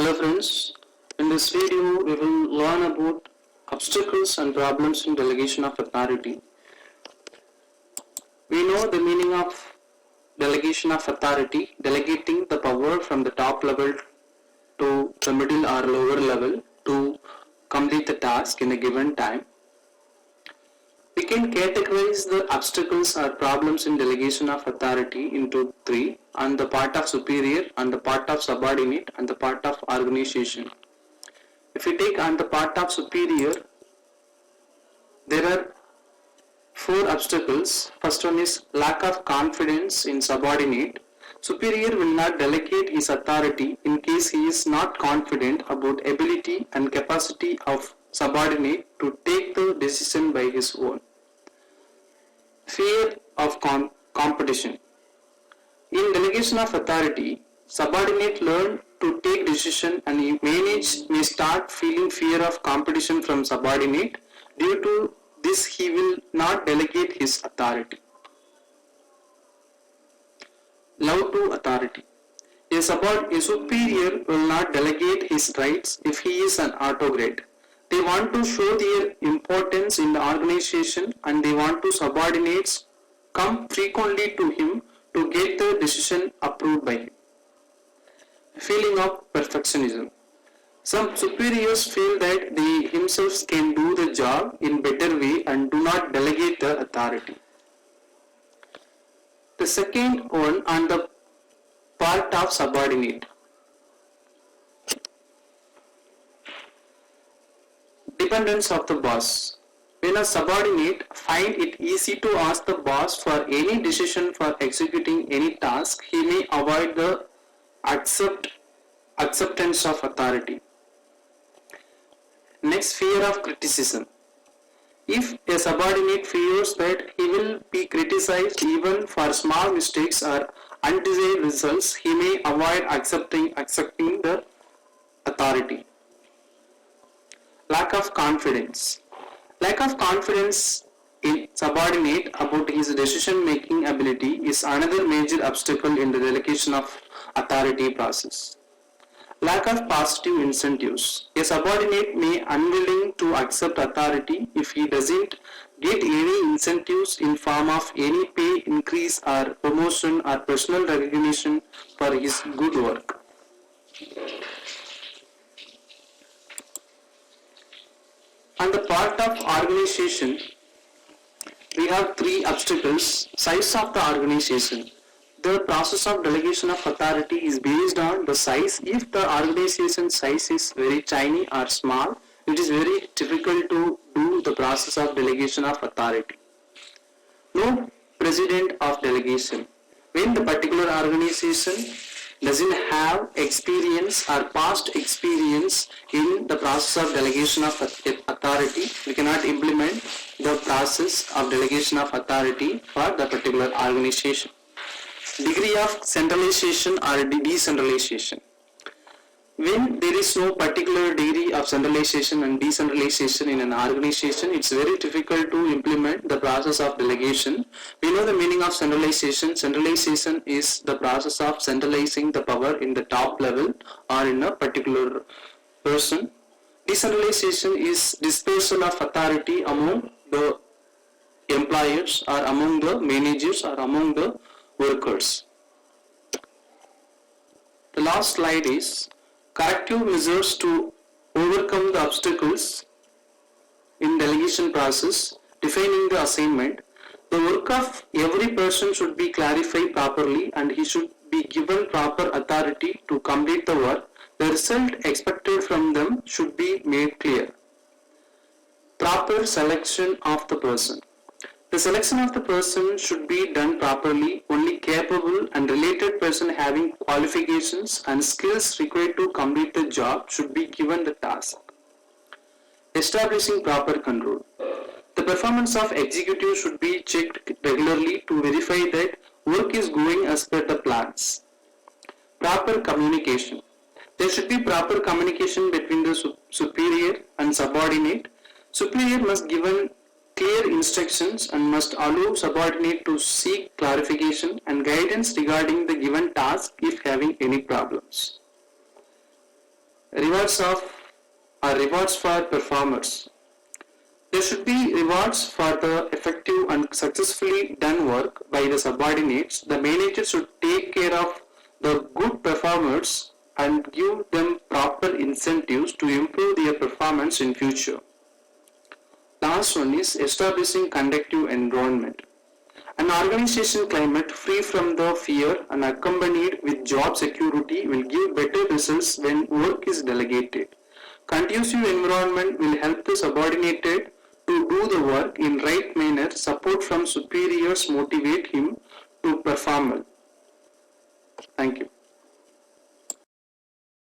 Hello friends, in this video we will learn about obstacles and problems in delegation of authority. We know the meaning of delegation of authority, delegating the power from the top level to the middle or lower level to complete the task in a given time. We can categorize the obstacles or problems in delegation of authority into three: on the part of superior, on the part of subordinate, and the part of organization. If we take on the part of superior, there are four obstacles. First one is lack of confidence in subordinate. Superior will not delegate his authority in case he is not confident about ability and capacity of subordinate to take the decision by his own. Fear of competition. In delegation of authority, subordinate learn to take decision and may start feeling fear of competition from subordinate. Due to this, he will not delegate his authority. Love to authority. A superior will not delegate his rights if he is an autocrat. They want to show their importance in the organization and they want to subordinates come frequently to him to get the decision approved by him. Feeling of perfectionism. Some superiors feel that they themselves can do the job in better way and do not delegate the authority. The second one on the part of subordinate. Dependence of the boss. When a subordinate finds it easy to ask the boss for any decision for executing any task, he may avoid the acceptance of authority. Next, fear of criticism. If a subordinate fears that he will be criticized even for small mistakes or undesired results, he may avoid accepting the authority. Lack of confidence. Lack of confidence in subordinate about his decision-making ability is another major obstacle in the delegation of authority process. Lack of positive incentives. A subordinate may be unwilling to accept authority if he doesn't get any incentives in form of any pay increase or promotion or personal recognition for his good work. On the part of organization, we have three obstacles. Size of the organization. The process of delegation of authority is based on the size. If the organization size is very tiny or small, it is very difficult to do the process of delegation of authority. No precedent of delegation. When the particular organization doesn't have experience or past experience in the process of delegation of authority, we cannot implement the process of delegation of authority for the particular organization. Degree of centralization or decentralization. When there is no particular degree of centralization and decentralization in an organization, it's very difficult to implement the process of delegation. We know the meaning of centralization. Centralization is the process of centralizing the power in the top level or in a particular person. Decentralization is dispersal of authority among the employers or among the managers or among the workers. The last slide is corrective measures to overcome the obstacles in delegation process. Defining the assignment. The work of every person should be clarified properly and he should be given proper authority to complete the work. The result expected from them should be made clear. Proper selection of the person. The selection of the person should be done properly. Only capable and related person having qualifications and skills required to complete the job should be given the task. Establishing proper control. The performance of executive should be checked regularly to verify that work is going as per the plans. Proper communication. There should be proper communication between the superior and subordinate. Superior must give clear instructions and must allow subordinate to seek clarification and guidance regarding the given task if having any problems. rewards of rewards for performers. There should be rewards for the effective and successfully done work by the subordinates. The manager should take care of the good performers and give them proper incentives to improve their performance in future. Last one is establishing conducive environment. An organization climate free from the fear and accompanied with job security will give better results when work is delegated. Conducive environment will help the subordinated to do the work in right manner. Support from superiors motivate him to perform well. Thank you.